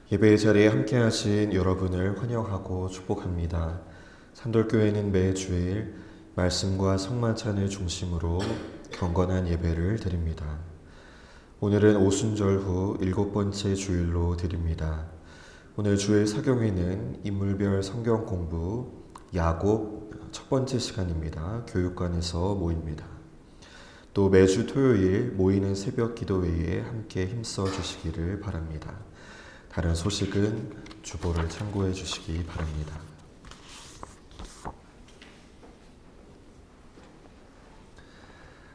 예배의 자리에 함께하신 여러분을 환영하고 축복합니다. 산돌교회는 매 주일 말씀과 성만찬을 중심으로 경건한 예배를 드립니다. 오늘은 오순절 후 7번째 주일로 드립니다. 오늘 주일 사경회는 인물별 성경 공부 야곱 첫 번째 시간입니다. 교육관에서 모입니다. 또 매주 토요일 모이는 새벽 기도회에 함께 힘써 주시기를 바랍니다. 다른 소식은 주보를 참고해 주시기 바랍니다.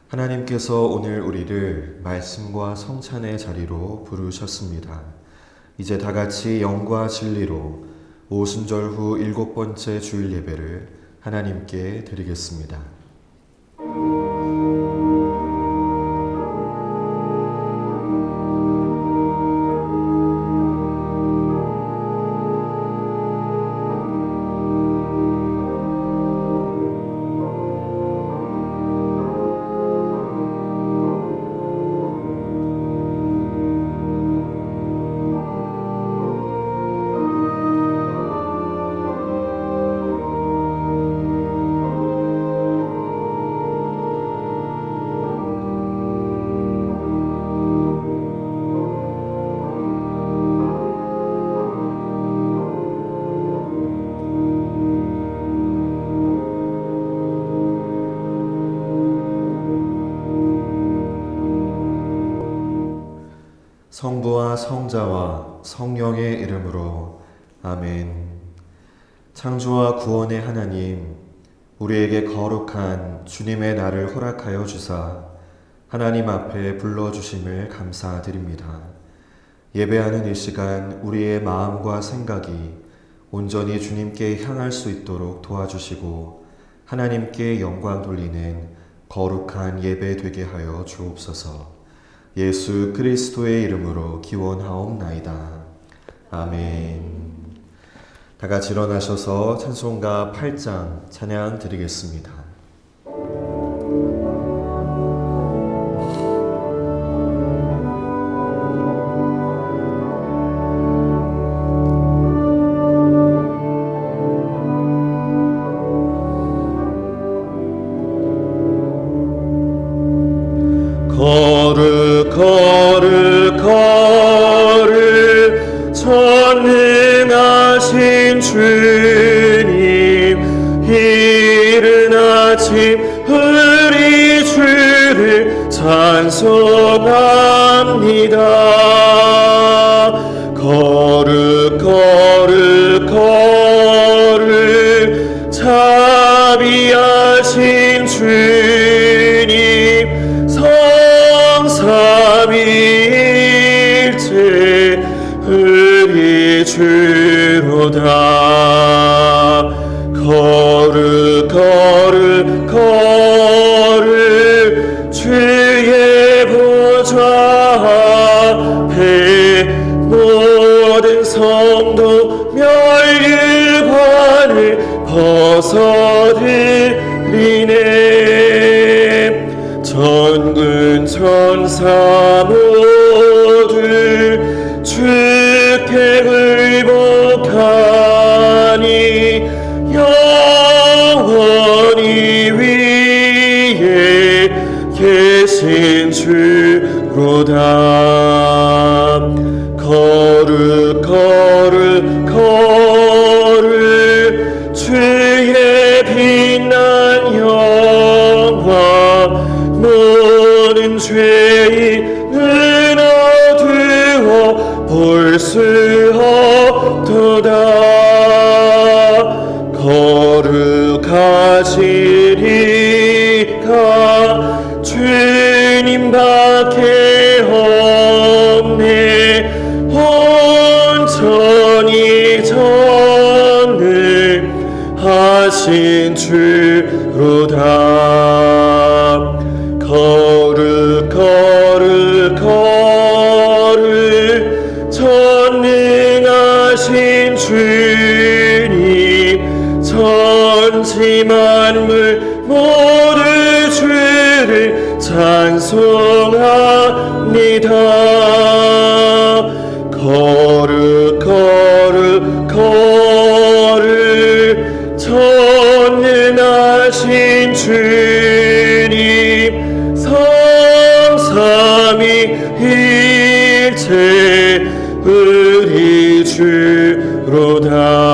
하나님께서 오늘 우리를 말씀과 성찬의 자리로 부르셨습니다. 이제 다 같이 영과 진리로 오순절 후 7번째 주일 예배를 하나님께 드리겠습니다. 성부와 성자와 성령의 이름으로 아멘. 창조와 구원의 하나님, 우리에게 거룩한 주님의 날을 허락하여 주사 하나님 앞에 불러주심을 감사드립니다. 예배하는 이 시간 우리의 마음과 생각이 온전히 주님께 향할 수 있도록 도와주시고 하나님께 영광 돌리는 거룩한 예배 되게 하여 주옵소서. 예수 그리스도의 이름으로 기원하옵나이다. 아멘. 다 같이 일어나셔서 찬송가 8장 찬양 드리겠습니다. 거룩 전능하신 주님, 이른 아침 우리 주를 찬송합니다. 거룩 자비하신 주님, 성삼위일체 우리 주로다. 거룩 주의 보좌 앞에 모든 성도 멸류관을 벗어들이네. 전군 천사 모두 주께 굴복하니 영원히 위에 계신 주로다. 거룩 주의 빛난 영광 모든 죄인은 어두워 볼 수 없도다. 거룩하시리가 주님밖에 없네. 온전히 전능하신 주로다. 거룩 전능하신 주님, 천지 만물 모두 주를 찬송합니다. 거룩 거룩 전능하신 주님 성삼위일체 우리 주로다.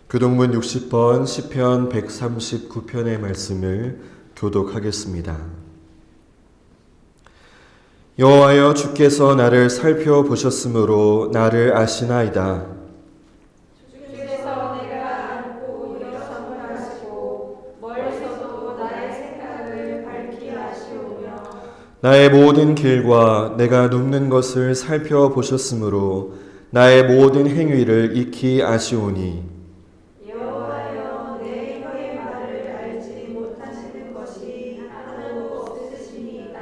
교동문 60번 시편 139편의 말씀을 교독하겠습니다. 여호와여, 주께서 나를 살펴보셨으므로 나를 아시나이다. 주께서 내가 앉고 일어섬을 아시고 멀리서도 나의 생각을 밝히 아시오며 나의 모든 길과 내가 눕는 것을 살펴보셨으므로 나의 모든 행위를 익히 아시오니 여호와여, 내 혀의 말을 알지 못하시는 것이 하나도 없으시니이다.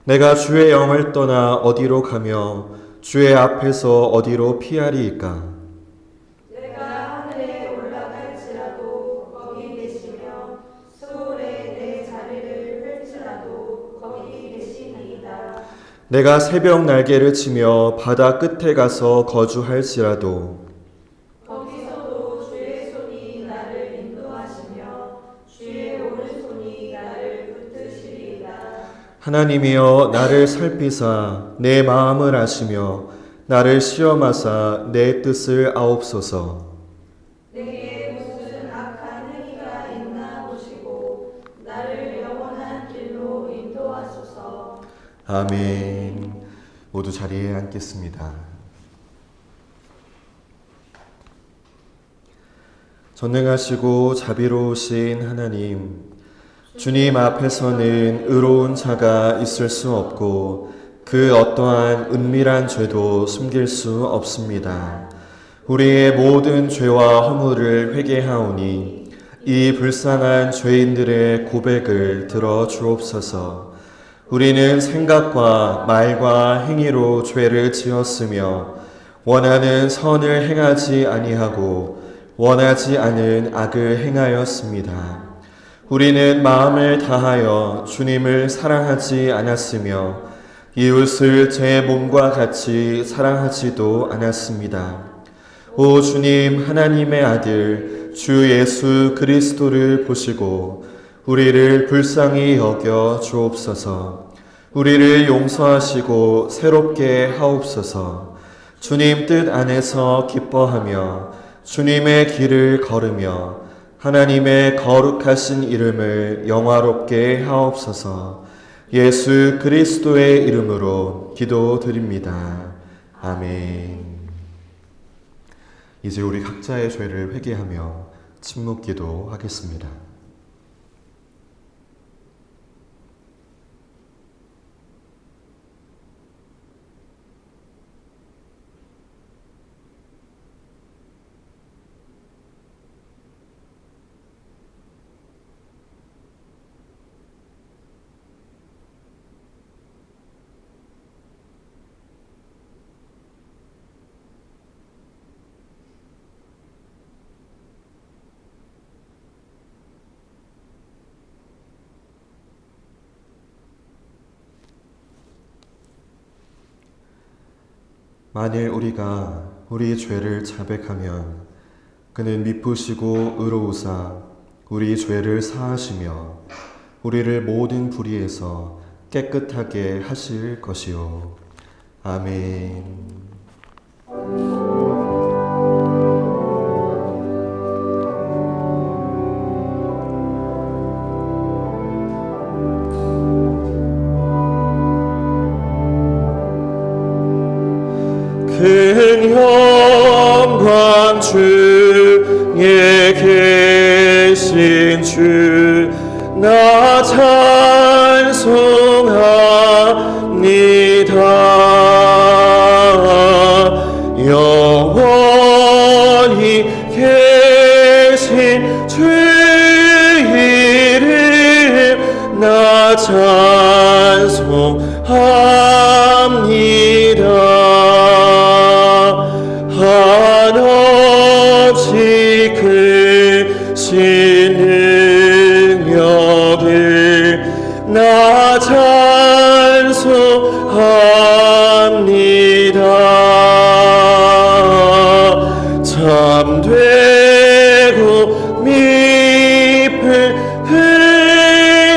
내가 주의 영을 떠나 어디로 가며 주의 앞에서 어디로 피하리이까? 내가 하늘에 올라갈지라도 거기 계시며 수월에 내 자리를 펼치라도 거기 계시니이다. 내가 새벽 날개를 치며 바다 끝에 가서 거주할지라도 거기서도 주의 손이 나를 인도하시며 주의 오른손이 나를 붙드시리이다. 하나님이여, 나를 살피사 내 마음을 아시며 나를 시험하사 내 뜻을 아옵소서. 내게 무슨 악한 행위가 있나 보시고 나를 영원한 길로 인도하소서. 아멘. 모두 자리에 앉겠습니다. 전능하시고 자비로우신 하나님, 주님 앞에서는 의로운 자가 있을 수 없고 그 어떠한 은밀한 죄도 숨길 수 없습니다. 우리의 모든 죄와 허물을 회개하오니 이 불쌍한 죄인들의 고백을 들어 주옵소서. 우리는 생각과 말과 행위로 죄를 지었으며 원하는 선을 행하지 아니하고 원하지 않은 악을 행하였습니다. 우리는 마음을 다하여 주님을 사랑하지 않았으며 이웃을 제 몸과 같이 사랑하지도 않았습니다. 오 주님, 하나님의 아들 주 예수 그리스도를 보시고 우리를 불쌍히 여겨 주옵소서. 우리를 용서하시고 새롭게 하옵소서. 주님 뜻 안에서 기뻐하며 주님의 길을 걸으며 하나님의 거룩하신 이름을 영화롭게 하옵소서. 예수 그리스도의 이름으로 기도드립니다. 아멘. 이제 우리 각자의 죄를 회개하며 침묵 기도하겠습니다. 만일 우리가 우리 죄를 자백하면 그는 미쁘시고 의로우사 우리 죄를 사하시며 우리를 모든 불의에서 깨끗하게 하실 것이요. 아멘. 큰 영광 중에 계신 주 나 찬송합니다. 영원히 계신 주 이름 나 찬송합니다. 한없이 크신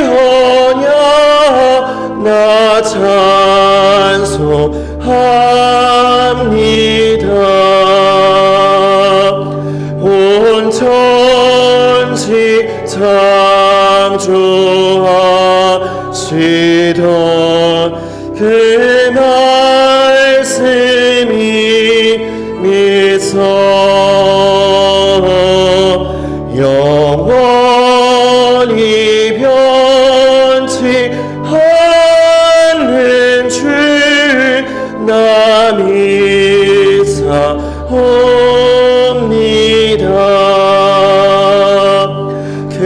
그러냐 나 찬송합니다. 온 천지 창조하시던 그 말씀이 미서 영원히 변치 않는 줄 나 믿사옵니다. 그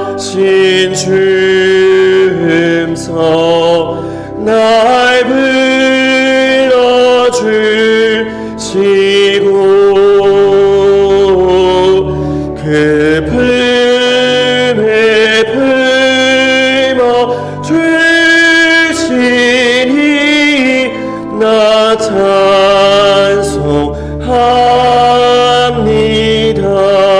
온유하신 주음성 날 불러주시고 그 품에 품어 주시니 나 찬송합니다.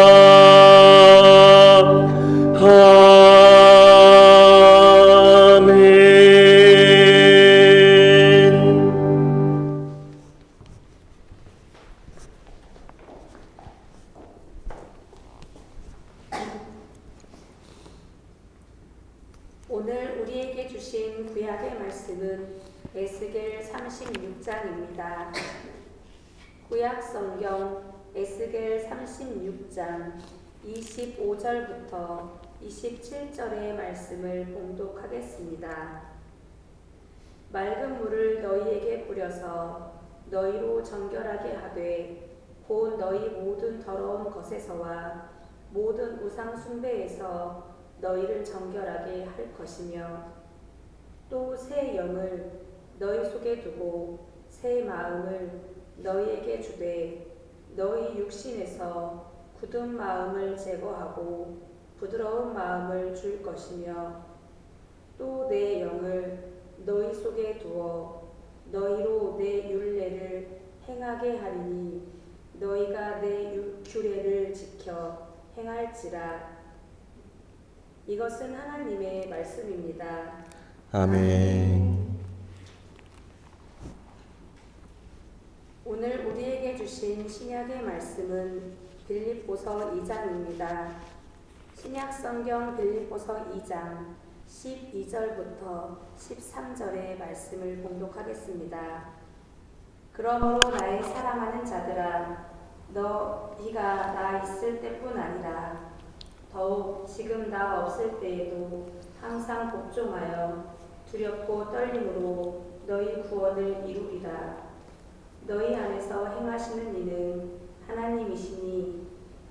오늘 우리에게 주신 구약의 말씀은 에스겔 36장입니다. 구약 성경 에스겔 36장 25절부터 27절의 말씀을 봉독하겠습니다. 맑은 물을 너희에게 뿌려서 너희로 정결하게 하되 곧 너희 모든 더러운 것에서와 모든 우상 숭배에서 너희를 정결하게 할 것이며 또 새 영을 너희 속에 두고 새 마음을 너희에게 주되 너희 육신에서 굳은 마음을 제거하고 부드러운 마음을 줄 것이며 또 내 영을 너희 속에 두어 너희로 내 율례를 행하게 하리니 너희가 내 규례를 지켜 행할지라. 이것은 하나님의 말씀입니다. 아멘. 오늘 우리에게 주신 신약의 말씀은 빌립보서 2장입니다. 신약 성경 빌립보서 2장 12절부터 13절의 말씀을 봉독하겠습니다. 그러므로 나의 사랑하는 자들아, 너희가 나 있을 때뿐 아니라 더욱 지금 나 없을 때에도 항상 복종하여 두렵고 떨림으로 너희 구원을 이루리라. 너희 안에서 행하시는 이는 하나님이시니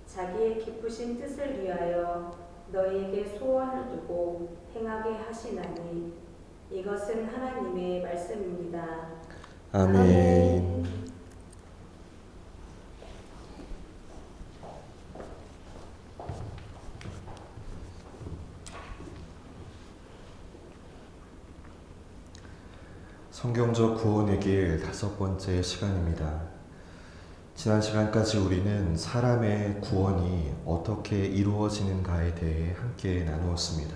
자기의 기쁘신 뜻을 위하여 너희에게 소원을 두고 행하게 하시나니 이것은 하나님의 말씀입니다. 아멘. 성경적 구원의 길 5번째 시간입니다. 지난 시간까지 우리는 사람의 구원이 어떻게 이루어지는가에 대해 함께 나누었습니다.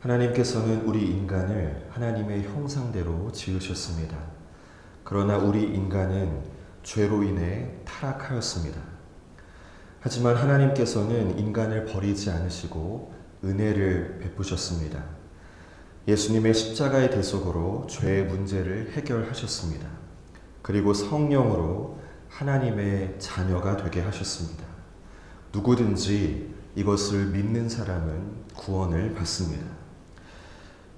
하나님께서는 우리 인간을 하나님의 형상대로 지으셨습니다. 그러나 우리 인간은 죄로 인해 타락하였습니다. 하지만 하나님께서는 인간을 버리지 않으시고 은혜를 베푸셨습니다. 예수님의 십자가의 대속으로 죄의 문제를 해결하셨습니다. 그리고 성령으로 하나님의 자녀가 되게 하셨습니다. 누구든지 이것을 믿는 사람은 구원을 받습니다.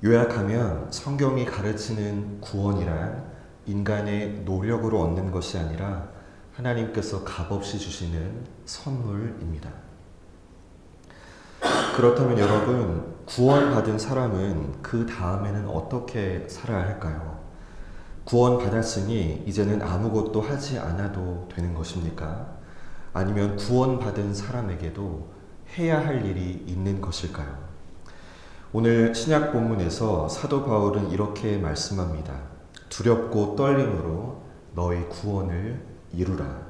요약하면 성경이 가르치는 구원이란 인간의 노력으로 얻는 것이 아니라 하나님께서 값없이 주시는 선물입니다. 그렇다면 여러분, 구원받은 사람은 그 다음에는 어떻게 살아야 할까요? 구원받았으니 이제는 아무것도 하지 않아도 되는 것입니까? 아니면 구원받은 사람에게도 해야 할 일이 있는 것일까요? 오늘 신약 본문에서 사도 바울은 이렇게 말씀합니다. 두렵고 떨림으로 너희 구원을 이루라.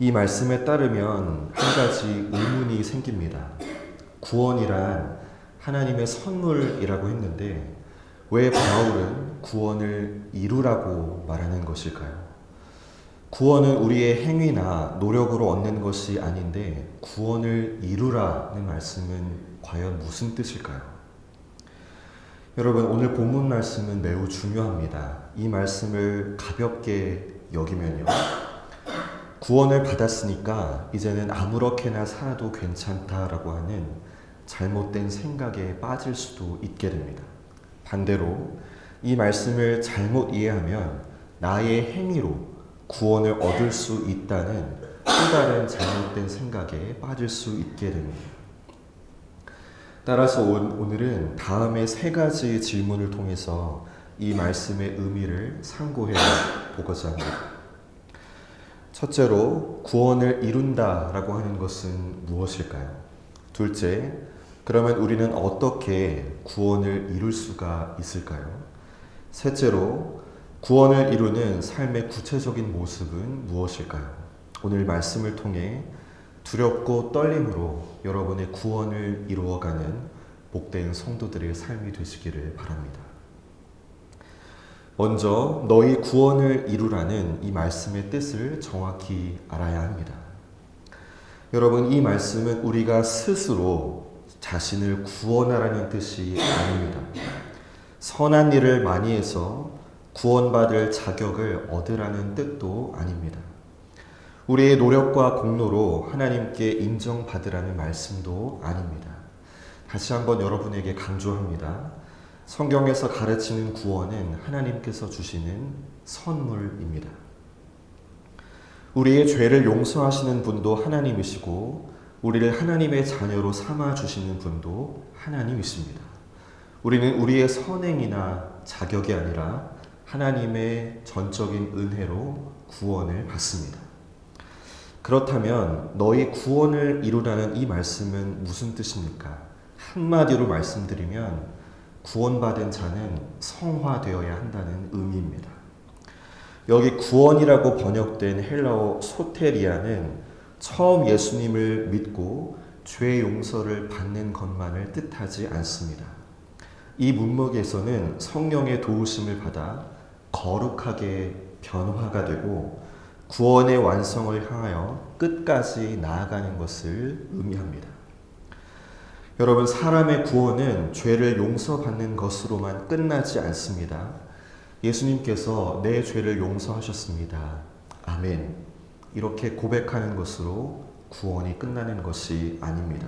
이 말씀에 따르면 한 가지 의문이 생깁니다. 구원이란 하나님의 선물이라고 했는데 왜 바울은 구원을 이루라고 말하는 것일까요? 구원은 우리의 행위나 노력으로 얻는 것이 아닌데 구원을 이루라는 말씀은 과연 무슨 뜻일까요? 여러분, 오늘 본문 말씀은 매우 중요합니다. 이 말씀을 가볍게 여기면요, 구원을 받았으니까 이제는 아무렇게나 살아도 괜찮다라고 하는 잘못된 생각에 빠질 수도 있게 됩니다. 반대로 이 말씀을 잘못 이해하면 나의 행위로 구원을 얻을 수 있다는 또 다른 잘못된 생각에 빠질 수 있게 됩니다. 따라서 오늘은 다음의 세 가지 질문을 통해서 이 말씀의 의미를 상고해 보고자 합니다. 첫째로, 구원을 이룬다라고 하는 것은 무엇일까요? 둘째, 그러면 우리는 어떻게 구원을 이룰 수가 있을까요? 셋째로, 구원을 이루는 삶의 구체적인 모습은 무엇일까요? 오늘 말씀을 통해 두렵고 떨림으로 여러분의 구원을 이루어가는 복된 성도들의 삶이 되시기를 바랍니다. 먼저 너희 구원을 이루라는 이 말씀의 뜻을 정확히 알아야 합니다. 여러분, 이 말씀은 우리가 스스로 자신을 구원하라는 뜻이 아닙니다. 선한 일을 많이 해서 구원받을 자격을 얻으라는 뜻도 아닙니다. 우리의 노력과 공로로 하나님께 인정받으라는 말씀도 아닙니다. 다시 한번 여러분에게 강조합니다. 성경에서 가르치는 구원은 하나님께서 주시는 선물입니다. 우리의 죄를 용서하시는 분도 하나님이시고 우리를 하나님의 자녀로 삼아 주시는 분도 하나님이십니다. 우리는 우리의 선행이나 자격이 아니라 하나님의 전적인 은혜로 구원을 받습니다. 그렇다면 너희 구원을 이루라는 이 말씀은 무슨 뜻입니까? 한마디로 말씀드리면 구원받은 자는 성화되어야 한다는 의미입니다. 여기 구원이라고 번역된 헬라어 소테리아는 처음 예수님을 믿고 죄 용서를 받는 것만을 뜻하지 않습니다. 이 문맥에서는 성령의 도우심을 받아 거룩하게 변화가 되고 구원의 완성을 향하여 끝까지 나아가는 것을 의미합니다. 여러분, 사람의 구원은 죄를 용서받는 것으로만 끝나지 않습니다. 예수님께서 내 죄를 용서하셨습니다. 아멘. 이렇게 고백하는 것으로 구원이 끝나는 것이 아닙니다.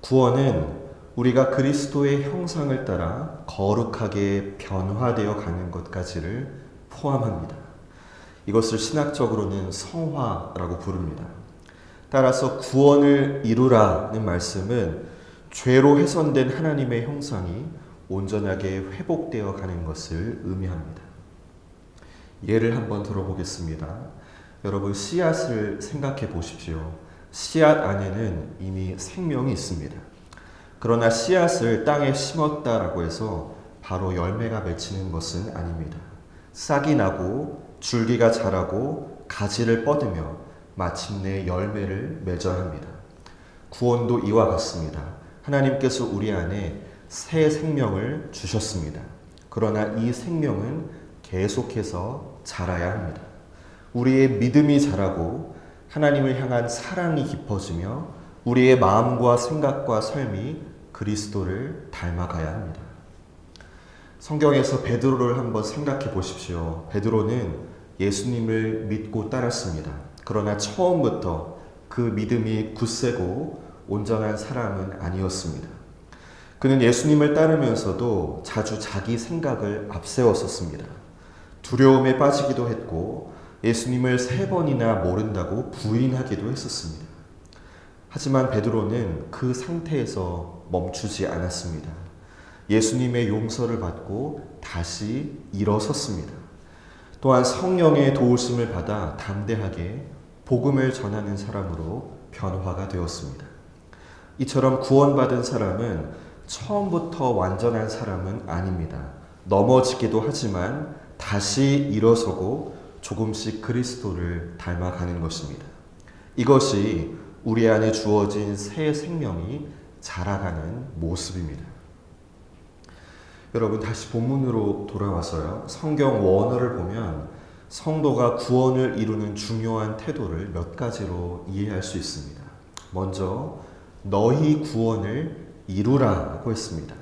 구원은 우리가 그리스도의 형상을 따라 거룩하게 변화되어 가는 것까지를 포함합니다. 이것을 신학적으로는 성화라고 부릅니다. 따라서 구원을 이루라는 말씀은 죄로 훼손된 하나님의 형상이 온전하게 회복되어 가는 것을 의미합니다. 예를 한번 들어보겠습니다. 여러분, 씨앗을 생각해 보십시오. 씨앗 안에는 이미 생명이 있습니다. 그러나 씨앗을 땅에 심었다라고 해서 바로 열매가 맺히는 것은 아닙니다. 싹이 나고 줄기가 자라고 가지를 뻗으며 마침내 열매를 맺어야 합니다. 구원도 이와 같습니다. 하나님께서 우리 안에 새 생명을 주셨습니다. 그러나 이 생명은 계속해서 자라야 합니다. 우리의 믿음이 자라고 하나님을 향한 사랑이 깊어지며 우리의 마음과 생각과 삶이 그리스도를 닮아가야 합니다. 성경에서 베드로를 한번 생각해 보십시오. 베드로는 예수님을 믿고 따랐습니다. 그러나 처음부터 그 믿음이 굳세고 온전한 사람은 아니었습니다. 그는 예수님을 따르면서도 자주 자기 생각을 앞세웠었습니다. 두려움에 빠지기도 했고 예수님을 3번이나 모른다고 부인하기도 했었습니다. 하지만 베드로는 그 상태에서 멈추지 않았습니다. 예수님의 용서를 받고 다시 일어섰습니다. 또한 성령의 도우심을 받아 담대하게 복음을 전하는 사람으로 변화가 되었습니다. 이처럼 구원받은 사람은 처음부터 완전한 사람은 아닙니다. 넘어지기도 하지만 다시 일어서고 조금씩 그리스도를 닮아가는 것입니다. 이것이 우리 안에 주어진 새 생명이 자라가는 모습입니다. 여러분, 다시 본문으로 돌아와서요. 성경 원어를 보면 성도가 구원을 이루는 중요한 태도를 몇 가지로 이해할 수 있습니다. 먼저 너희 구원을 이루라고 했습니다.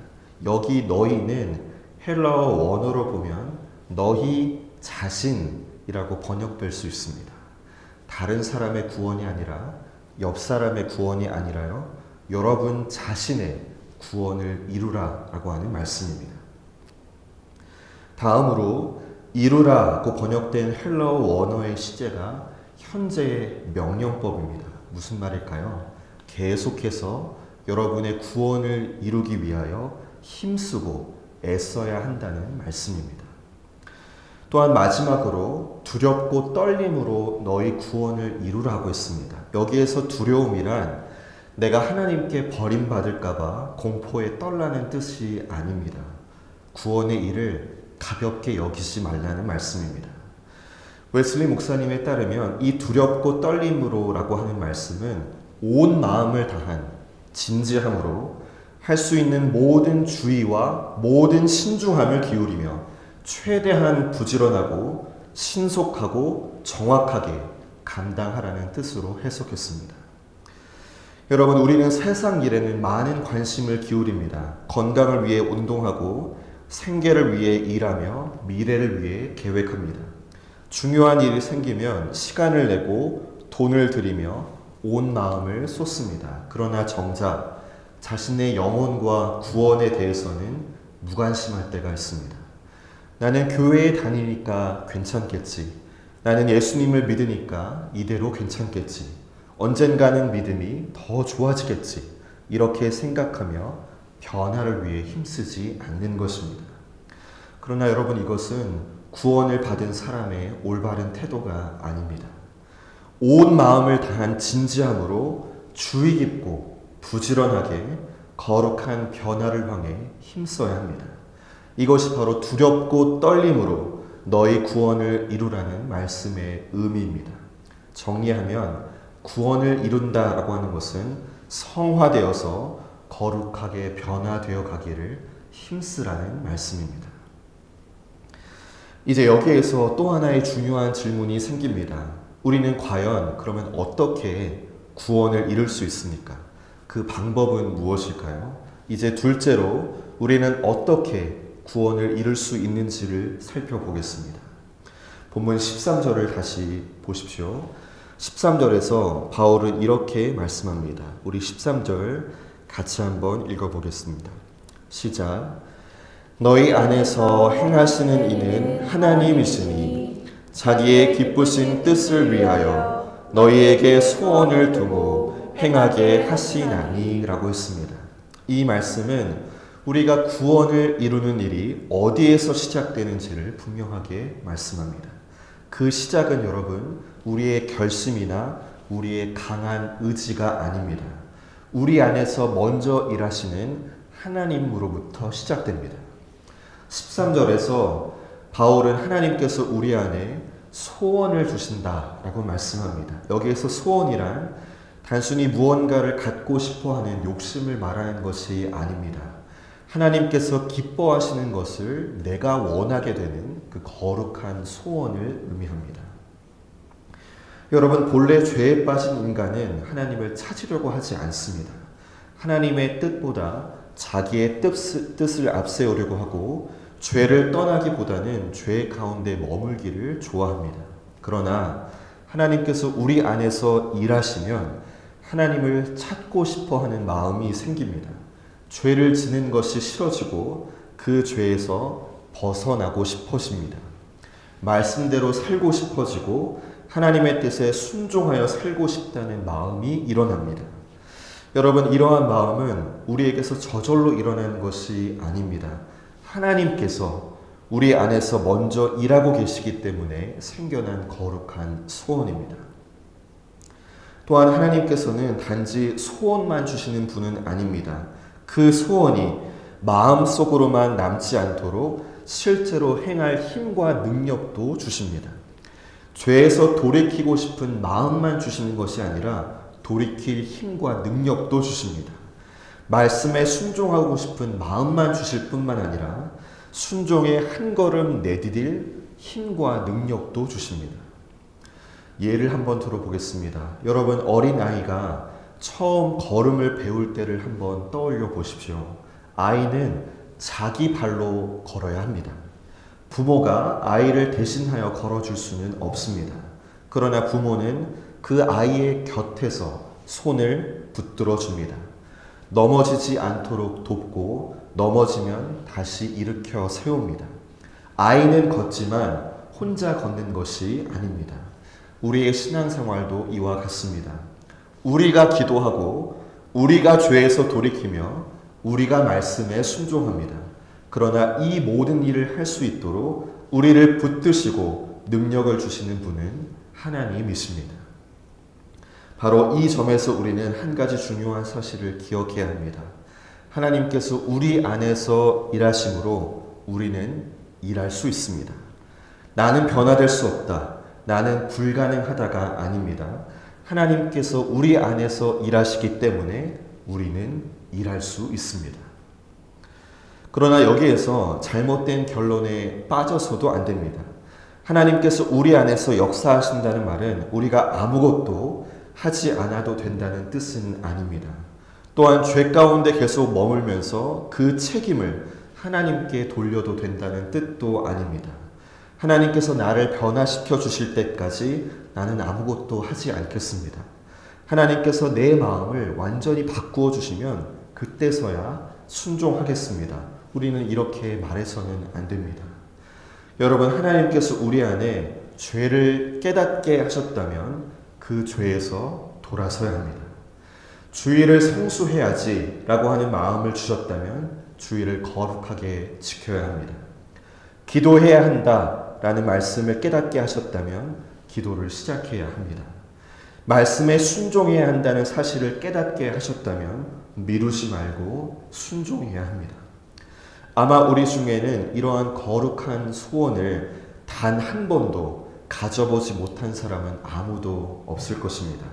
여기 너희는 헬라어 원어로 보면 너희 자신이라고 번역될 수 있습니다. 다른 사람의 구원이 아니라 옆 사람의 구원이 아니라요. 여러분 자신의 구원을 이루라라고 하는 말씀입니다. 다음으로 이루라고 번역된 헬라어 원어의 시제가 현재의 명령법입니다. 무슨 말일까요? 계속해서 여러분의 구원을 이루기 위하여 힘쓰고 애써야 한다는 말씀입니다. 또한 마지막으로 두렵고 떨림으로 너희 구원을 이루라고 했습니다. 여기에서 두려움이란 내가 하나님께 버림받을까봐 공포에 떨라는 뜻이 아닙니다. 구원의 일을 가볍게 여기지 말라는 말씀입니다. 웨슬리 목사님에 따르면 이 두렵고 떨림으로라고 하는 말씀은 온 마음을 다한 진지함으로 할 수 있는 모든 주의와 모든 신중함을 기울이며 최대한 부지런하고 신속하고 정확하게 감당하라는 뜻으로 해석했습니다. 여러분, 우리는 세상 일에는 많은 관심을 기울입니다. 건강을 위해 운동하고 생계를 위해 일하며 미래를 위해 계획합니다. 중요한 일이 생기면 시간을 내고 돈을 들이며 온 마음을 쏟습니다. 그러나 정작 자신의 영혼과 구원에 대해서는 무관심할 때가 있습니다. 나는 교회에 다니니까 괜찮겠지. 나는 예수님을 믿으니까 이대로 괜찮겠지. 언젠가는 믿음이 더 좋아지겠지. 이렇게 생각하며 변화를 위해 힘쓰지 않는 것입니다. 그러나 여러분, 이것은 구원을 받은 사람의 올바른 태도가 아닙니다. 온 마음을 다한 진지함으로 주의 깊고 부지런하게 거룩한 변화를 향해 힘써야 합니다. 이것이 바로 두렵고 떨림으로 너희 구원을 이루라는 말씀의 의미입니다. 정리하면 구원을 이룬다라고 하는 것은 성화되어서 거룩하게 변화되어 가기를 힘쓰라는 말씀입니다. 이제 여기에서 또 하나의 중요한 질문이 생깁니다. 우리는 과연 그러면 어떻게 구원을 이룰 수 있습니까? 그 방법은 무엇일까요? 이제 둘째로 우리는 어떻게 구원을 이룰 수 있는지를 살펴보겠습니다. 본문 13절을 다시 보십시오. 13절에서 바울은 이렇게 말씀합니다. 우리 13절 같이 한번 읽어보겠습니다. 시작. 너희 안에서 행하시는 이는 하나님이시니 자기의 기쁘신 뜻을 위하여 너희에게 소원을 두고 행하게 하시나니 라고 했습니다. 이 말씀은 우리가 구원을 이루는 일이 어디에서 시작되는지를 분명하게 말씀합니다. 그 시작은 여러분, 우리의 결심이나 우리의 강한 의지가 아닙니다. 우리 안에서 먼저 일하시는 하나님으로부터 시작됩니다. 13절에서 바울은 하나님께서 우리 안에 소원을 주신다라고 말씀합니다. 여기에서 소원이란 단순히 무언가를 갖고 싶어하는 욕심을 말하는 것이 아닙니다. 하나님께서 기뻐하시는 것을 내가 원하게 되는 그 거룩한 소원을 의미합니다. 여러분, 본래 죄에 빠진 인간은 하나님을 찾으려고 하지 않습니다. 하나님의 뜻보다 자기의 뜻을 앞세우려고 하고 죄를 떠나기보다는 죄 가운데 머물기를 좋아합니다. 그러나 하나님께서 우리 안에서 일하시면 하나님을 찾고 싶어하는 마음이 생깁니다. 죄를 지는 것이 싫어지고 그 죄에서 벗어나고 싶어집니다. 말씀대로 살고 싶어지고 하나님의 뜻에 순종하여 살고 싶다는 마음이 일어납니다. 여러분, 이러한 마음은 우리에게서 저절로 일어나는 것이 아닙니다. 하나님께서 우리 안에서 먼저 일하고 계시기 때문에 생겨난 거룩한 소원입니다. 또한 하나님께서는 단지 소원만 주시는 분은 아닙니다. 그 소원이 마음속으로만 남지 않도록 실제로 행할 힘과 능력도 주십니다. 죄에서 돌이키고 싶은 마음만 주시는 것이 아니라 돌이킬 힘과 능력도 주십니다. 말씀에 순종하고 싶은 마음만 주실 뿐만 아니라 순종에 한 걸음 내디딜 힘과 능력도 주십니다. 예를 한번 들어보겠습니다. 여러분, 어린아이가 처음 걸음을 배울 때를 한번 떠올려 보십시오. 아이는 자기 발로 걸어야 합니다. 부모가 아이를 대신하여 걸어줄 수는 없습니다. 그러나 부모는 그 아이의 곁에서 손을 붙들어 줍니다. 넘어지지 않도록 돕고 넘어지면 다시 일으켜 세웁니다. 아이는 걷지만 혼자 걷는 것이 아닙니다. 우리의 신앙생활도 이와 같습니다. 우리가 기도하고 우리가 죄에서 돌이키며 우리가 말씀에 순종합니다. 그러나 이 모든 일을 할 수 있도록 우리를 붙드시고 능력을 주시는 분은 하나님이십니다. 바로 이 점에서 우리는 한 가지 중요한 사실을 기억해야 합니다. 하나님께서 우리 안에서 일하심으로 우리는 일할 수 있습니다. 나는 변화될 수 없다. 나는 불가능하다가 아닙니다. 하나님께서 우리 안에서 일하시기 때문에 우리는 일할 수 있습니다. 그러나 여기에서 잘못된 결론에 빠져서도 안 됩니다. 하나님께서 우리 안에서 역사하신다는 말은 우리가 아무것도 하지 않아도 된다는 뜻은 아닙니다. 또한 죄 가운데 계속 머물면서 그 책임을 하나님께 돌려도 된다는 뜻도 아닙니다. 하나님께서 나를 변화시켜 주실 때까지 나는 아무것도 하지 않겠습니다. 하나님께서 내 마음을 완전히 바꾸어 주시면 그때서야 순종하겠습니다. 우리는 이렇게 말해서는 안 됩니다. 여러분, 하나님께서 우리 안에 죄를 깨닫게 하셨다면 그 죄에서 돌아서야 합니다. 주의를 성수해야지 라고 하는 마음을 주셨다면 주의를 거룩하게 지켜야 합니다. 기도해야 한다 라는 말씀을 깨닫게 하셨다면 기도를 시작해야 합니다. 말씀에 순종해야 한다는 사실을 깨닫게 하셨다면 미루지 말고 순종해야 합니다. 아마 우리 중에는 이러한 거룩한 소원을 단 한 번도 가져보지 못한 사람은 아무도 없을 것입니다.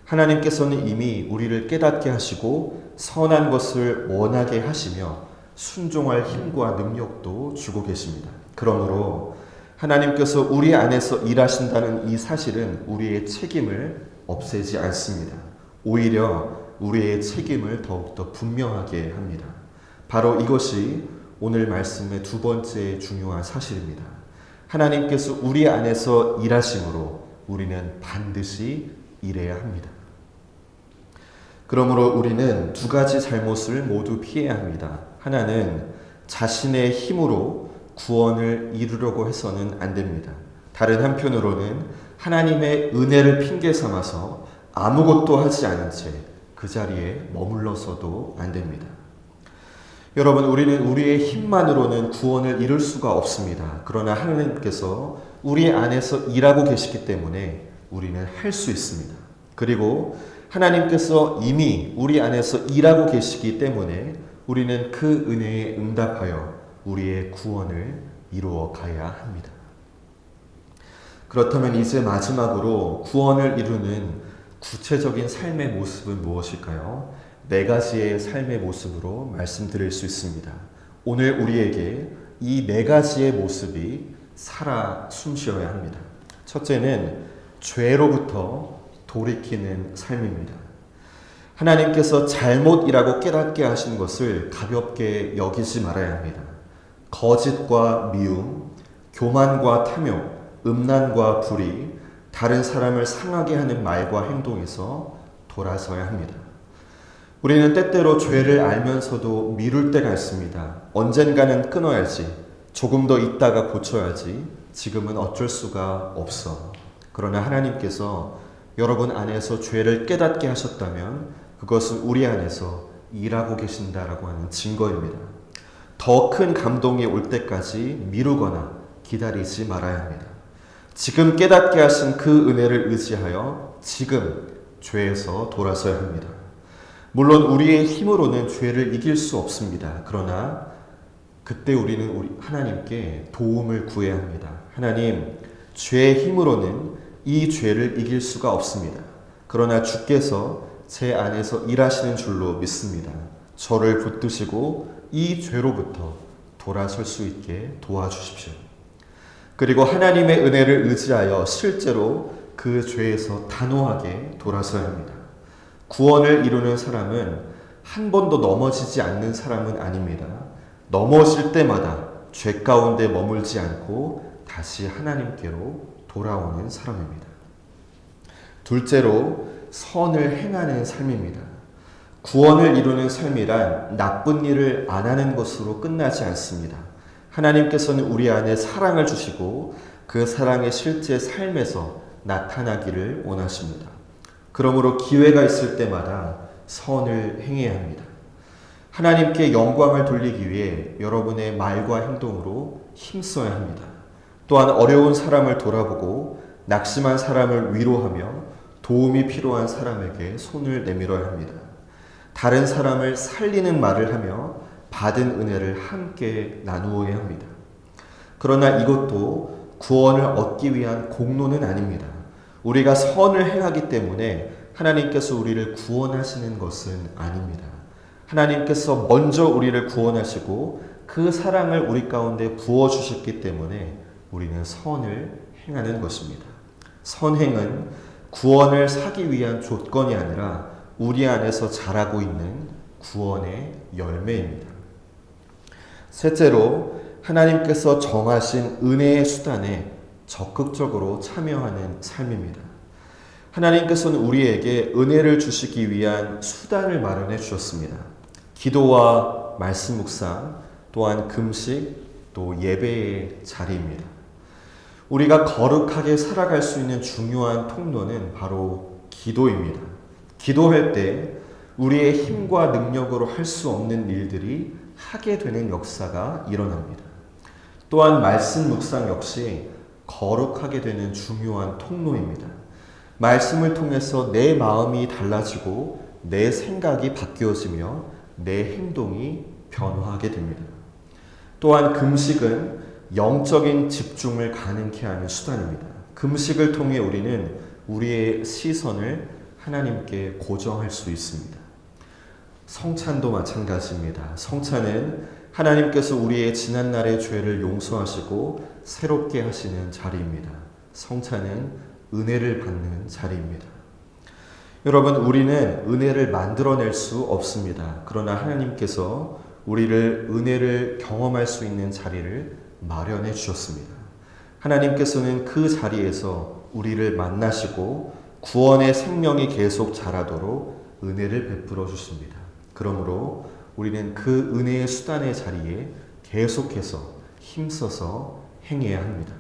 하나님께서는 이미 우리를 깨닫게 하시고 선한 것을 원하게 하시며 순종할 힘과 능력도 주고 계십니다. 그러므로 하나님께서 우리 안에서 일하신다는 이 사실은 우리의 책임을 없애지 않습니다. 오히려 우리의 책임을 더욱더 분명하게 합니다. 바로 이것이 오늘 말씀의 두 번째 중요한 사실입니다. 하나님께서 우리 안에서 일하심으로 우리는 반드시 일해야 합니다. 그러므로 우리는 두 가지 잘못을 모두 피해야 합니다. 하나는 자신의 힘으로 구원을 이루려고 해서는 안 됩니다. 다른 한편으로는 하나님의 은혜를 핑계 삼아서 아무것도 하지 않은 채 그 자리에 머물러서도 안 됩니다. 여러분, 우리는 우리의 힘만으로는 구원을 이룰 수가 없습니다. 그러나 하나님께서 우리 안에서 일하고 계시기 때문에 우리는 할 수 있습니다. 그리고 하나님께서 이미 우리 안에서 일하고 계시기 때문에 우리는 그 은혜에 응답하여 우리의 구원을 이루어 가야 합니다. 그렇다면 이제 마지막으로 구원을 이루는 구체적인 삶의 모습은 무엇일까요? 네 가지의 삶의 모습으로 말씀드릴 수 있습니다. 오늘 우리에게 이 네 가지의 모습이 살아 숨쉬어야 합니다. 첫째는 죄로부터 돌이키는 삶입니다. 하나님께서 잘못이라고 깨닫게 하신 것을 가볍게 여기지 말아야 합니다. 거짓과 미움, 교만과 탐욕, 음란과 불의, 다른 사람을 상하게 하는 말과 행동에서 돌아서야 합니다. 우리는 때때로 죄를 알면서도 미룰 때가 있습니다. 언젠가는 끊어야지, 조금 더 있다가 고쳐야지, 지금은 어쩔 수가 없어. 그러나 하나님께서 여러분 안에서 죄를 깨닫게 하셨다면 그것은 우리 안에서 일하고 계신다라고 하는 증거입니다. 더 큰 감동이 올 때까지 미루거나 기다리지 말아야 합니다. 지금 깨닫게 하신 그 은혜를 의지하여 지금 죄에서 돌아서야 합니다. 물론 우리의 힘으로는 죄를 이길 수 없습니다. 그러나 그때 우리는 하나님께 도움을 구해야 합니다. 하나님, 죄의 힘으로는 이 죄를 이길 수가 없습니다. 그러나 주께서 제 안에서 일하시는 줄로 믿습니다. 저를 붙드시고 이 죄로부터 돌아설 수 있게 도와주십시오. 그리고 하나님의 은혜를 의지하여 실제로 그 죄에서 단호하게 돌아서야 합니다. 구원을 이루는 사람은 한 번도 넘어지지 않는 사람은 아닙니다. 넘어질 때마다 죄 가운데 머물지 않고 다시 하나님께로 돌아오는 사람입니다. 둘째로 선을 행하는 삶입니다. 구원을 이루는 삶이란 나쁜 일을 안 하는 것으로 끝나지 않습니다. 하나님께서는 우리 안에 사랑을 주시고 그 사랑의 실제 삶에서 나타나기를 원하십니다. 그러므로 기회가 있을 때마다 선을 행해야 합니다. 하나님께 영광을 돌리기 위해 여러분의 말과 행동으로 힘써야 합니다. 또한 어려운 사람을 돌아보고 낙심한 사람을 위로하며 도움이 필요한 사람에게 손을 내밀어야 합니다. 다른 사람을 살리는 말을 하며 받은 은혜를 함께 나누어야 합니다. 그러나 이것도 구원을 얻기 위한 공로는 아닙니다. 우리가 선을 행하기 때문에 하나님께서 우리를 구원하시는 것은 아닙니다. 하나님께서 먼저 우리를 구원하시고 그 사랑을 우리 가운데 부어주셨기 때문에 우리는 선을 행하는 것입니다. 선행은 구원을 사기 위한 조건이 아니라 우리 안에서 자라고 있는 구원의 열매입니다. 셋째로 하나님께서 정하신 은혜의 수단에 적극적으로 참여하는 삶입니다. 하나님께서는 우리에게 은혜를 주시기 위한 수단을 마련해 주셨습니다. 기도와 말씀 묵상, 또한 금식, 또 예배의 자리입니다. 우리가 거룩하게 살아갈 수 있는 중요한 통로는 바로 기도입니다. 기도할 때 우리의 힘과 능력으로 할 수 없는 일들이 하게 되는 역사가 일어납니다. 또한 말씀 묵상 역시 거룩하게 되는 중요한 통로입니다. 말씀을 통해서 내 마음이 달라지고 내 생각이 바뀌어지며 내 행동이 변화하게 됩니다. 또한 금식은 영적인 집중을 가능케 하는 수단입니다. 금식을 통해 우리는 우리의 시선을 하나님께 고정할 수 있습니다. 성찬도 마찬가지입니다. 성찬은 하나님께서 우리의 지난날의 죄를 용서하시고 새롭게 하시는 자리입니다. 성찬은 은혜를 받는 자리입니다. 여러분, 우리는 은혜를 만들어낼 수 없습니다. 그러나 하나님께서 우리를 은혜를 경험할 수 있는 자리를 마련해 주셨습니다. 하나님께서는 그 자리에서 우리를 만나시고 구원의 생명이 계속 자라도록 은혜를 베풀어 주십니다. 그러므로 우리는 그 은혜의 수단의 자리에 계속해서 힘써서 행해야 합니다.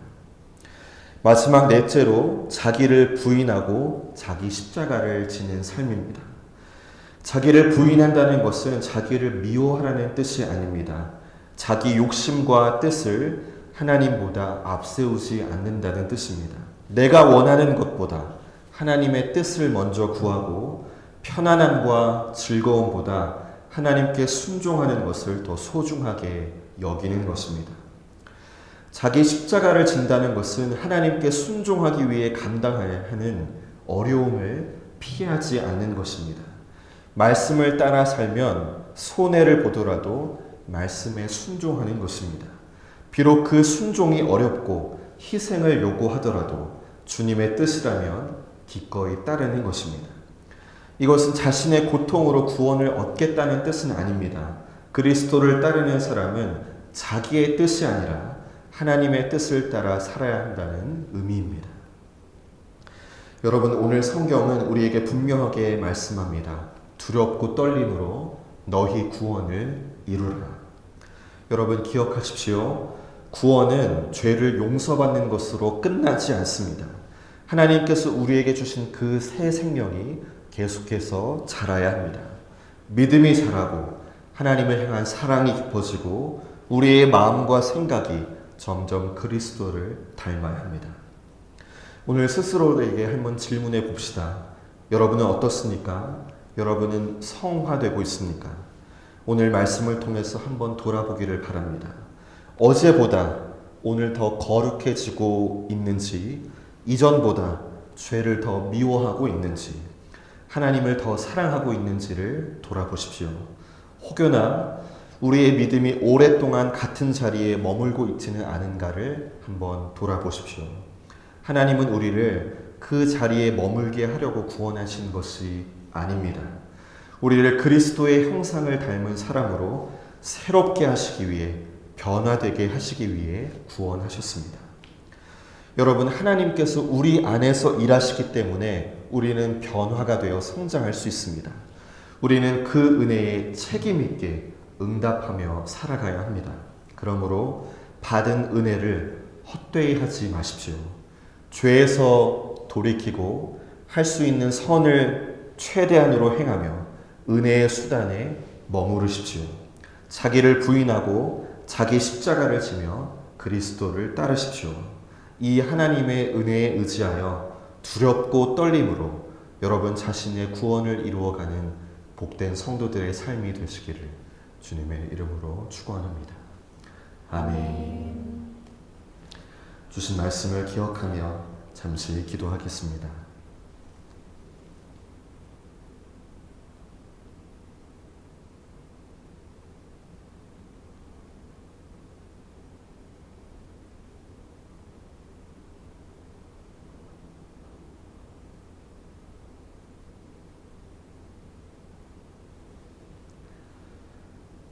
마지막 넷째로 자기를 부인하고 자기 십자가를 지는 삶입니다. 자기를 부인한다는 것은 자기를 미워하라는 뜻이 아닙니다. 자기 욕심과 뜻을 하나님보다 앞세우지 않는다는 뜻입니다. 내가 원하는 것보다 하나님의 뜻을 먼저 구하고 편안함과 즐거움보다 하나님께 순종하는 것을 더 소중하게 여기는 것입니다. 자기 십자가를 진다는 것은 하나님께 순종하기 위해 감당해야 하는 어려움을 피하지 않는 것입니다. 말씀을 따라 살면 손해를 보더라도 말씀에 순종하는 것입니다. 비록 그 순종이 어렵고 희생을 요구하더라도 주님의 뜻이라면 기꺼이 따르는 것입니다. 이것은 자신의 고통으로 구원을 얻겠다는 뜻은 아닙니다. 그리스도를 따르는 사람은 자기의 뜻이 아니라 하나님의 뜻을 따라 살아야 한다는 의미입니다. 여러분, 오늘 성경은 우리에게 분명하게 말씀합니다. 두렵고 떨림으로 너희 구원을 이루라. 여러분, 기억하십시오. 구원은 죄를 용서받는 것으로 끝나지 않습니다. 하나님께서 우리에게 주신 그 새 생명이 계속해서 자라야 합니다. 믿음이 자라고 하나님을 향한 사랑이 깊어지고 우리의 마음과 생각이 점점 그리스도를 닮아야 합니다. 오늘 스스로에게 한번 질문해 봅시다. 여러분은 어떻습니까? 여러분은 성화되고 있습니까? 오늘 말씀을 통해서 한번 돌아보기를 바랍니다. 어제보다 오늘 더 거룩해지고 있는지, 이전보다 죄를 더 미워하고 있는지, 하나님을 더 사랑하고 있는지를 돌아보십시오. 혹여나 우리의 믿음이 오랫동안 같은 자리에 머물고 있지는 않은가를 한번 돌아보십시오. 하나님은 우리를 그 자리에 머물게 하려고 구원하신 것이 아닙니다. 우리를 그리스도의 형상을 닮은 사람으로 새롭게 하시기 위해, 변화되게 하시기 위해 구원하셨습니다. 여러분, 하나님께서 우리 안에서 일하시기 때문에 우리는 변화가 되어 성장할 수 있습니다. 우리는 그 은혜에 책임 있게 응답하며 살아가야 합니다. 그러므로 받은 은혜를 헛되이 하지 마십시오. 죄에서 돌이키고 할 수 있는 선을 최대한으로 행하며 은혜의 수단에 머무르십시오. 자기를 부인하고 자기 십자가를 지며 그리스도를 따르십시오. 이 하나님의 은혜에 의지하여 두렵고 떨림으로 여러분 자신의 구원을 이루어가는 복된 성도들의 삶이 되시기를 주님의 이름으로 축원합니다. 아멘. 주신 말씀을 기억하며 잠시 기도하겠습니다.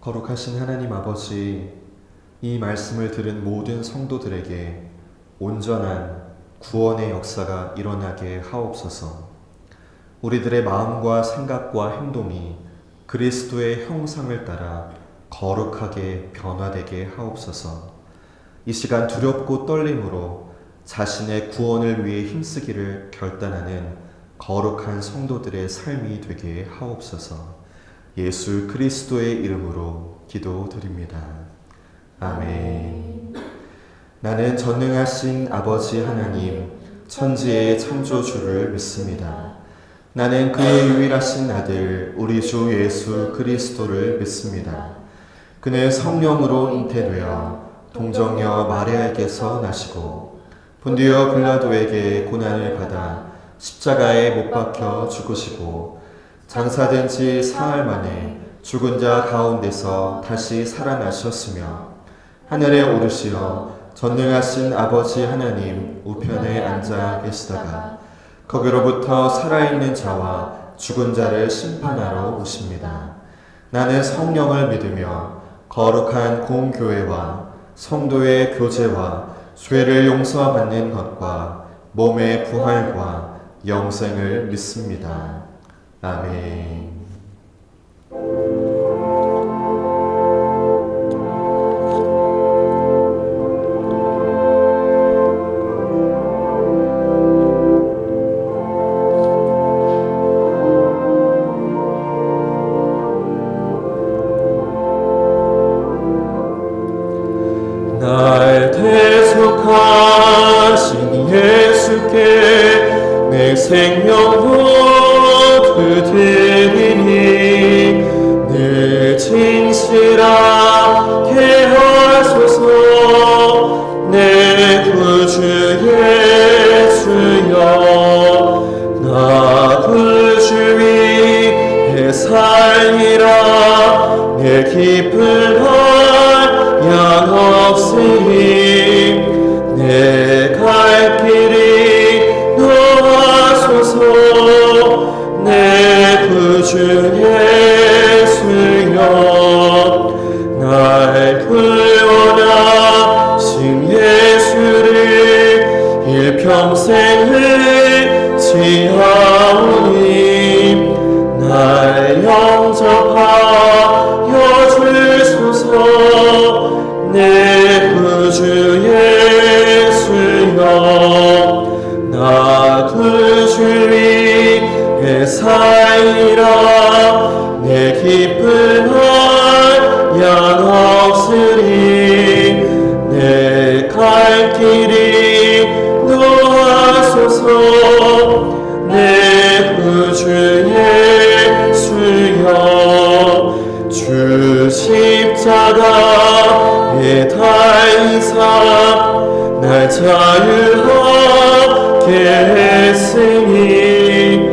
거룩하신 하나님 아버지, 이 말씀을 들은 모든 성도들에게 온전한 구원의 역사가 일어나게 하옵소서. 우리들의 마음과 생각과 행동이 그리스도의 형상을 따라 거룩하게 변화되게 하옵소서. 이 시간 두렵고 떨림으로 자신의 구원을 위해 힘쓰기를 결단하는 거룩한 성도들의 삶이 되게 하옵소서. 예수 그리스도의 이름으로 기도드립니다. 아멘. 나는 전능하신 아버지 하나님, 천지의 창조주를 믿습니다. 나는 그의 유일하신 아들, 우리 주 예수 그리스도를 믿습니다. 그는 성령으로 잉태되어 동정녀 마리아에게서 나시고 본디오 빌라도에게 고난을 받아 십자가에 못 박혀 죽으시고 장사된 지 사흘 만에 죽은 자 가운데서 다시 살아나셨으며 하늘에 오르시어 전능하신 아버지 하나님 우편에 앉아 계시다가 거기로부터 살아있는 자와 죽은 자를 심판하러 오십니다. 나는 성령을 믿으며 거룩한 공교회와 성도의 교제와 죄를 용서받는 것과 몸의 부활과 영생을 믿습니다. 아멘. 날 대속하신 예수께 내 생명도 드리니 늘 진실하게 하소서. 내 구주 예수여, 나 구주 위에 살리라. 내 기쁠 날 양없으니 내 갈 길이 너하소서. 내 구주 예수여, 날 구원하신 예수를 일평생을 지하오니 날 영접하여 주소서. 내 구주 예수여, 나 구주 위에 살리라. 내 기쁜 날 양없으리. 내 갈 길이 너하소서. 내 구주 예수여, 주 십자가 달리사 날 자유하게 했으니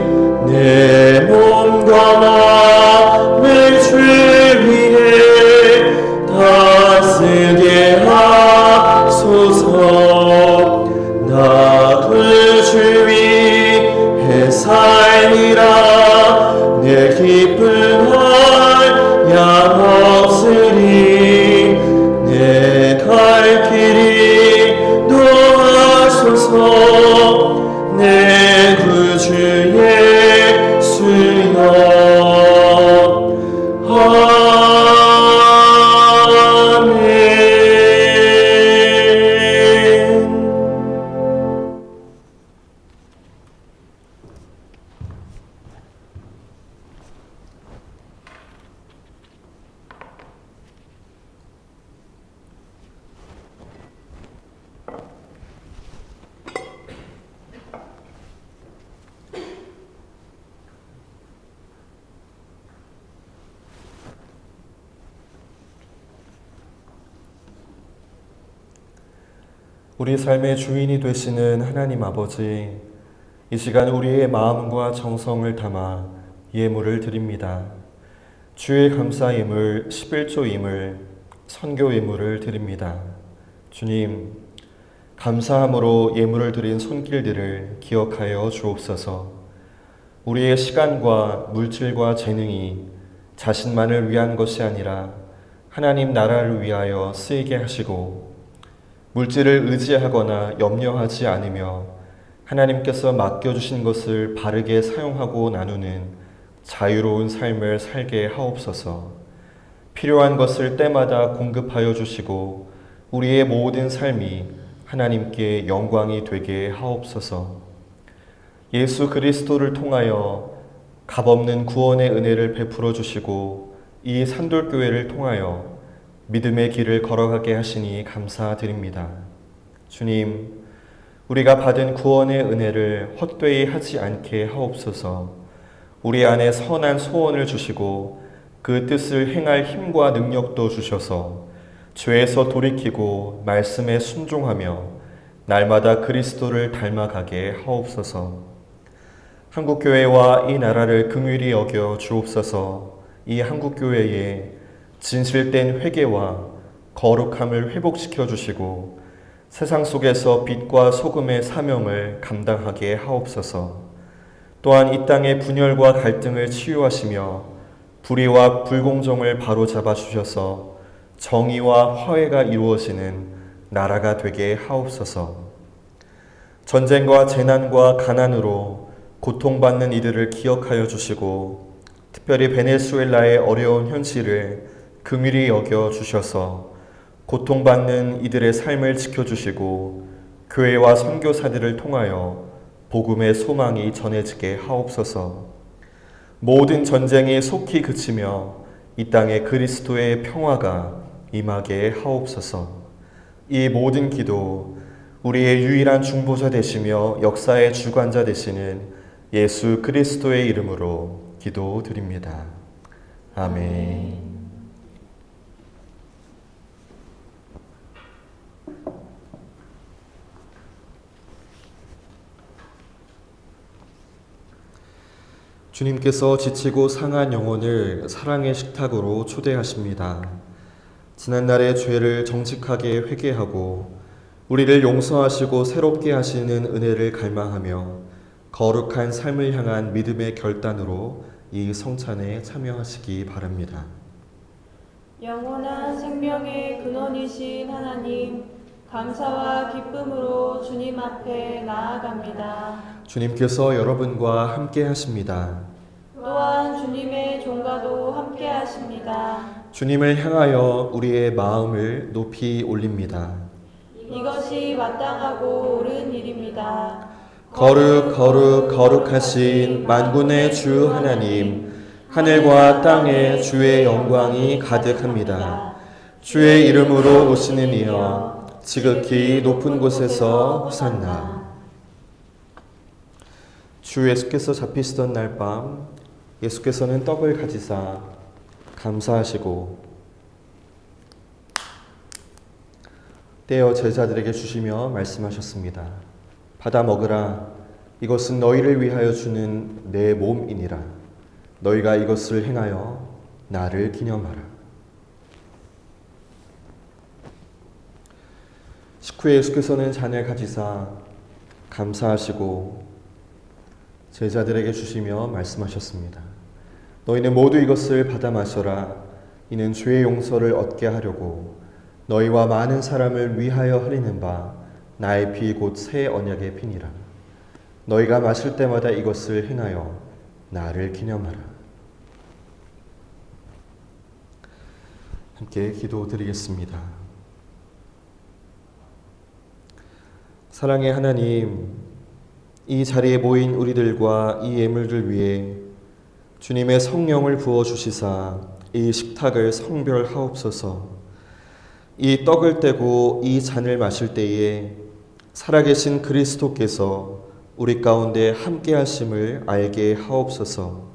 내 몸과 마음을 주 위해 다스게 하소서. 나도 주 위해 살리라. 내 기쁨 한량 없으리. 내 갈 길이 도와소서. 내 구주 예수여. 우리 삶의 주인이 되시는 하나님 아버지, 이 시간 우리의 마음과 정성을 담아 예물을 드립니다. 주의 감사 예물 11조 예물, 선교 예물을 드립니다. 주님, 감사함으로 예물을 드린 손길들을 기억하여 주옵소서. 우리의 시간과 물질과 재능이 자신만을 위한 것이 아니라 하나님 나라를 위하여 쓰이게 하시고, 물질을 의지하거나 염려하지 않으며 하나님께서 맡겨주신 것을 바르게 사용하고 나누는 자유로운 삶을 살게 하옵소서. 필요한 것을 때마다 공급하여 주시고 우리의 모든 삶이 하나님께 영광이 되게 하옵소서. 예수 그리스도를 통하여 값없는 구원의 은혜를 베풀어 주시고 이 산돌교회를 통하여 믿음의 길을 걸어가게 하시니 감사드립니다. 주님, 우리가 받은 구원의 은혜를 헛되이 하지 않게 하옵소서. 우리 안에 선한 소원을 주시고 그 뜻을 행할 힘과 능력도 주셔서 죄에서 돌이키고 말씀에 순종하며 날마다 그리스도를 닮아가게 하옵소서. 한국교회와 이 나라를 긍휼히 여겨 주옵소서. 이 한국교회에 진실된 회개와 거룩함을 회복시켜 주시고 세상 속에서 빛과 소금의 사명을 감당하게 하옵소서. 또한 이 땅의 분열과 갈등을 치유하시며 불의와 불공정을 바로잡아 주셔서 정의와 화해가 이루어지는 나라가 되게 하옵소서. 전쟁과 재난과 가난으로 고통받는 이들을 기억하여 주시고 특별히 베네수엘라의 어려운 현실을 긍휼히 여겨 주셔서 고통받는 이들의 삶을 지켜주시고 교회와 선교사들을 통하여 복음의 소망이 전해지게 하옵소서. 모든 전쟁이 속히 그치며 이 땅에 그리스도의 평화가 임하게 하옵소서. 이 모든 기도 우리의 유일한 중보자 되시며 역사의 주관자 되시는 예수 그리스도의 이름으로 기도드립니다. 아멘. 주님께서 지치고 상한 영혼을 사랑의 식탁으로 초대하십니다. 지난날의 죄를 정직하게 회개하고 우리를 용서하시고 새롭게 하시는 은혜를 갈망하며 거룩한 삶을 향한 믿음의 결단으로 이 성찬에 참여하시기 바랍니다. 영원한 생명의 근원이신 하나님, 감사와 기쁨으로 주님 앞에 나아갑니다. 주님께서 여러분과 함께 하십니다. 또한 주님의 종과도 함께 하십니다. 주님을 향하여 우리의 마음을 높이 올립니다. 이것이 마땅하고 옳은 일입니다. 거룩 거룩 거룩하신 만군의 주 하나님, 하늘과 땅에 주의 영광이 가득합니다. 주의 이름으로 오시는 이여 지극히 높은 곳에서 호산나. 주 예수께서 잡히시던 날 밤 예수께서는 떡을 가지사 감사하시고 떼어 제자들에게 주시며 말씀하셨습니다. 받아 먹으라. 이것은 너희를 위하여 주는 내 몸이니라. 너희가 이것을 행하여 나를 기념하라. 식후에 예수께서는 잔을 가지사 감사하시고 제자들에게 주시며 말씀하셨습니다. 너희는 모두 이것을 받아 마셔라. 이는 죄의 용서를 얻게 하려고 너희와 많은 사람을 위하여 흘리는 바 나의 피 곧 새 언약의 피니라. 너희가 마실 때마다 이것을 행하여 나를 기념하라. 함께 기도드리겠습니다. 사랑의 하나님, 이 자리에 모인 우리들과 이 예물들 위해 주님의 성령을 부어주시사 이 식탁을 성별하옵소서. 이 떡을 떼고 이 잔을 마실 때에 살아계신 그리스도께서 우리 가운데 함께 하심을 알게 하옵소서.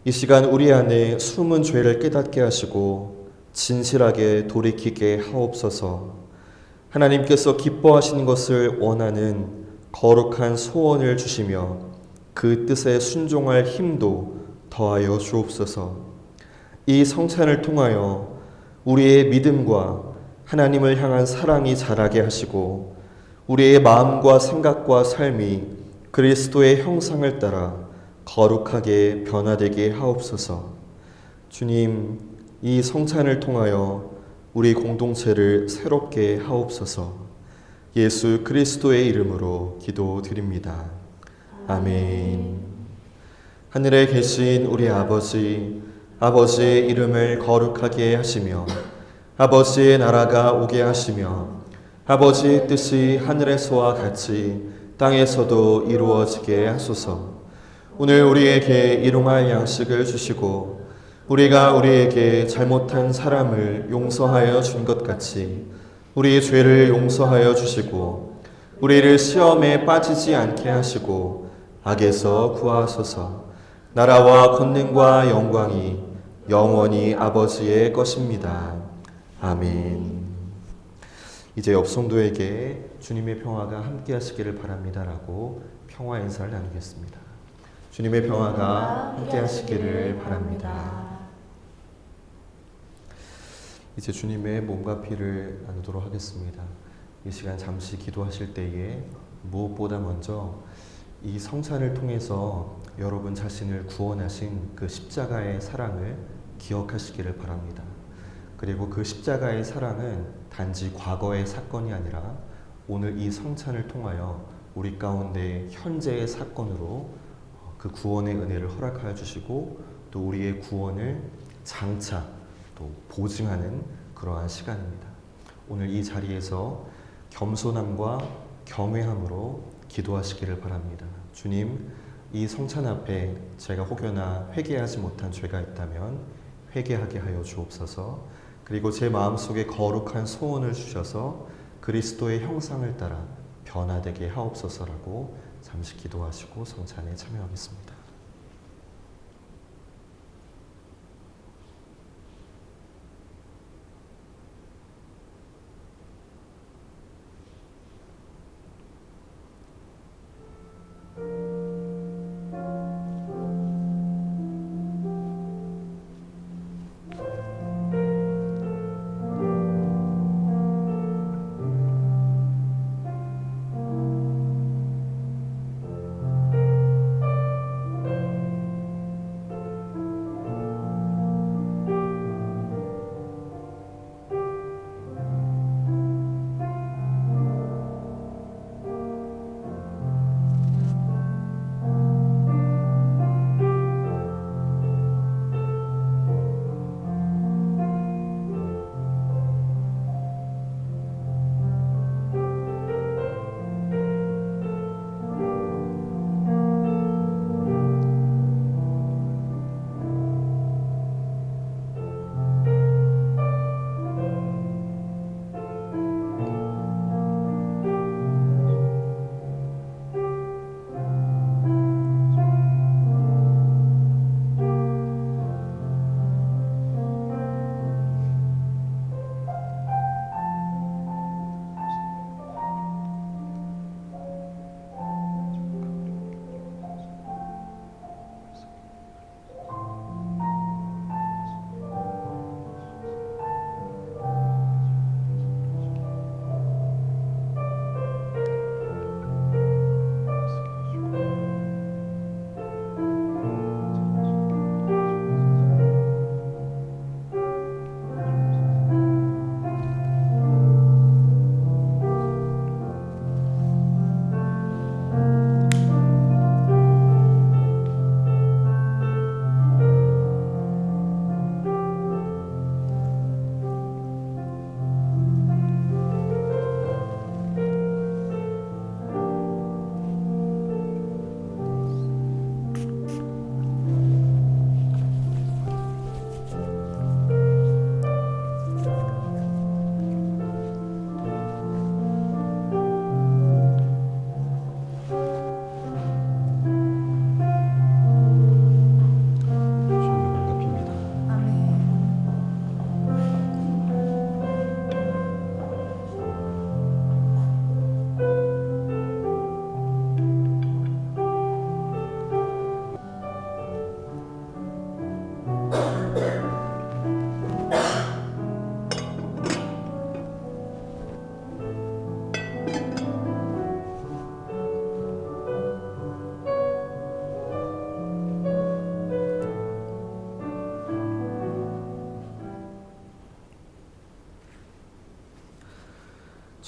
이 시간 우리 안에 숨은 죄를 깨닫게 하시고 진실하게 돌이키게 하옵소서. 하나님께서 기뻐하시는 것을 원하는 거룩한 소원을 주시며 그 뜻에 순종할 힘도 더하여 주옵소서. 이 성찬을 통하여 우리의 믿음과 하나님을 향한 사랑이 자라게 하시고 우리의 마음과 생각과 삶이 그리스도의 형상을 따라 거룩하게 변화되게 하옵소서. 주님, 이 성찬을 통하여 우리 공동체를 새롭게 하옵소서. 예수 그리스도의 이름으로 기도드립니다. 아멘. 하늘에 계신 우리 아버지, 아버지의 이름을 거룩하게 하시며 아버지의 나라가 오게 하시며 아버지의 뜻이 하늘에서와 같이 땅에서도 이루어지게 하소서. 오늘 우리에게 일용할 양식을 주시고 우리가 우리에게 잘못한 사람을 용서하여 준 것 같이 우리의 죄를 용서하여 주시고 우리를 시험에 빠지지 않게 하시고 악에서 구하소서. 나라와 권능과 영광이 영원히 아버지의 것입니다. 아멘. 이제 옆 성도에게 주님의 평화가 함께 하시기를 바랍니다라고 평화 인사를 나누겠습니다. 주님의 평화가 함께 하시기를 바랍니다. 이제 주님의 몸과 피를 나누도록 하겠습니다. 이 시간 잠시 기도하실 때에 무엇보다 먼저 이 성찬을 통해서 여러분 자신을 구원하신 그 십자가의 사랑을 기억하시기를 바랍니다. 그리고 그 십자가의 사랑은 단지 과거의 사건이 아니라 오늘 이 성찬을 통하여 우리 가운데 현재의 사건으로 그 구원의 은혜를 허락하여 주시고 또 우리의 구원을 장차 또 보증하는 그러한 시간입니다. 오늘 이 자리에서 겸손함과 경외함으로 기도하시기를 바랍니다. 주님, 이 성찬 앞에 제가 혹여나 회개하지 못한 죄가 있다면 회개하게 하여 주옵소서. 그리고 제 마음속에 거룩한 소원을 주셔서 그리스도의 형상을 따라 변화되게 하옵소서라고 잠시 기도하시고 성찬에 참여하겠습니다.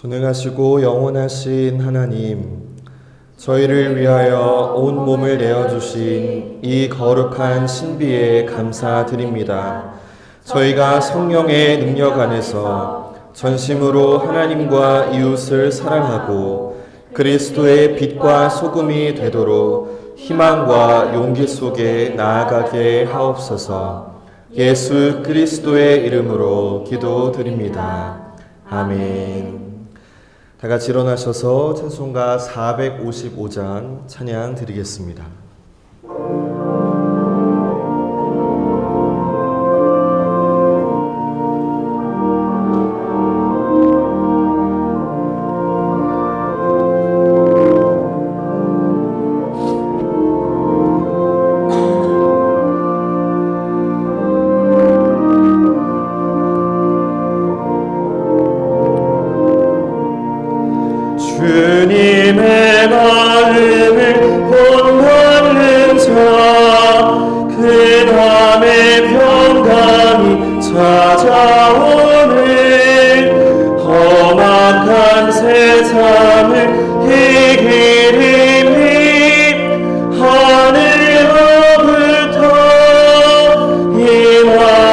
전능하시고 영원하신 하나님, 저희를 위하여 온 몸을 내어주신 이 거룩한 신비에 감사드립니다. 저희가 성령의 능력 안에서 전심으로 하나님과 이웃을 사랑하고 그리스도의 빛과 소금이 되도록 희망과 용기 속에 나아가게 하옵소서. 예수 그리스도의 이름으로 기도드립니다. 아멘. 다 같이 일어나셔서 찬송가 455장 찬양 드리겠습니다. 주님의 마음을 본받는 자, 그 밤의 평강이 찾아오는 험악한 세상을 이기리니 하늘로부터 임함이로다.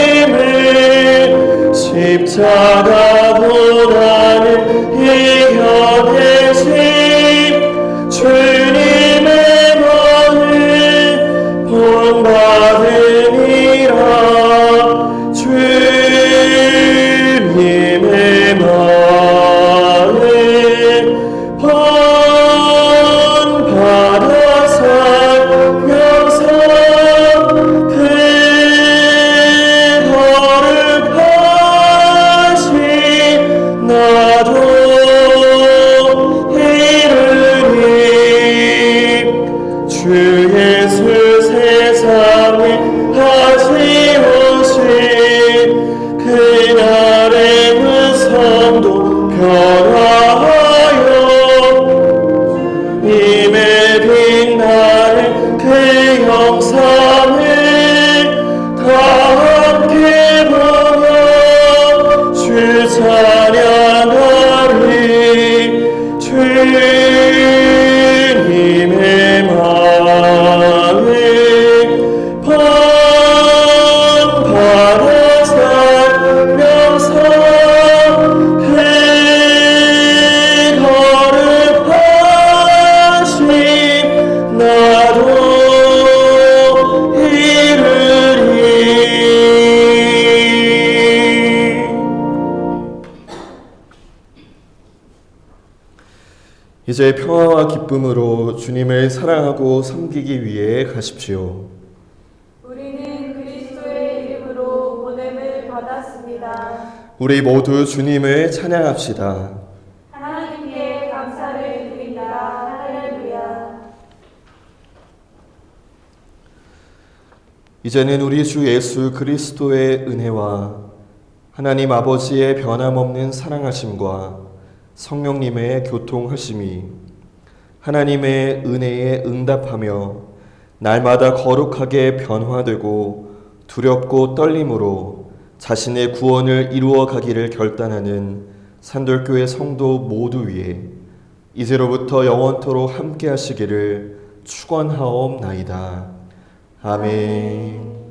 주님의 십자가보다는 이겨내신 주님의 마음 본받으니라. 주님의 마음 본받아 살면서 그 나도 이르리. 주 예수 세상에 하시오신 그날의 그 성도 변화하여 임의 빛나는 그 영상을 다 함께 보며 주 찬양하리. 주님의 마음을 본받아 살면서 그 거룩하신 나도 이르리. 이제 평화와 기쁨으로 주님을 사랑하고 섬기기 위해 가십시오. 우리는 그리스도의 이름으로 보냄을 받았습니다. 우리 모두 주님을 찬양합시다. 하나님께 감사를 드립니다. 할렐루야. 이제는 우리 주 예수 그리스도의 은혜와 하나님 아버지의 변함없는 사랑하심과 성령님의 교통하심이 하나님의 은혜에 응답하며 날마다 거룩하게 변화되고 두렵고 떨림으로 자신의 구원을 이루어 가기를 결단하는 산돌교회 성도 모두 위에 이제로부터 영원토록 함께 하시기를 축원하옵나이다. 아멘.